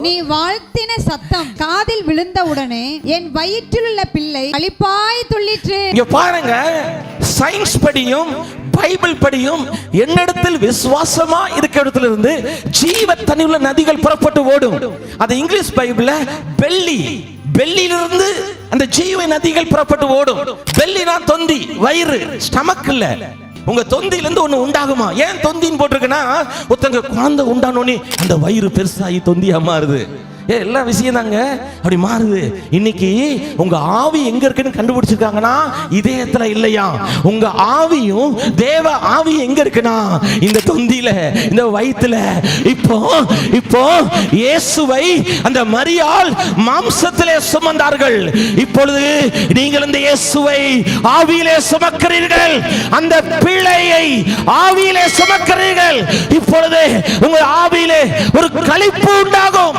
நீ வாழ்த்தின சத்தம் காதில் விழுந்தவுடனே என் வயிற்றில் உள்ள பிள்ளை களிப்பாய் துள்ளிற்று. இங்க பாருங்க, சயின்ஸ் படியும் பைபிள் படியும் என்னிடத்தில் விசுவாசமா இருக்க இடத்துல இருந்து ஜீவ தண்ணீருள்ள நதிகள் புறப்பட்டு ஓடும். அது இங்கிலீஷ் பைபிள்ல பெல்லியிலிருந்து அந்த ஜீவ நதிகள் புறப்பட்டு ஓடும். பெல்லினா தொந்தி, வயிறு, ஸ்டமக் இல்ல. உங்க தொந்தில இருந்து ஒண்ணு உண்டாகுமா? ஏன் தொந்தின்னு போட்டிருக்குன்னா, ஒருத்தங்க குழந்தை உண்டானோனே அந்த வயிறு பெருசாகி தொந்தியா மாறுது. எல்லா விஷயம் தாங்க அப்படி மாறுது. இன்னைக்கு உங்க ஆவி எங்க இருக்குன்னு கண்டுபிடிச்சிருக்காங்கன்னா இதயத்துல இல்லையா. உங்க ஆவியும் தேவ ஆவி எங்க இருக்குன்னா இந்த தொந்தியில, இந்த வயித்துல. இப்போ இயேசுவை அந்த மரியாள் மாம்சத்திலே சுமந்தார்கள். இப்பொழுது நீங்கள் இந்த இயேசுவை ஆவியிலே சுமக்கிறீர்கள், அந்த பிள்ளையை ஆவியிலே சுமக்கிறீர்கள். இப்பொழுது உங்கள் ஆவியிலே ஒரு களிப்பு உண்டாகும்.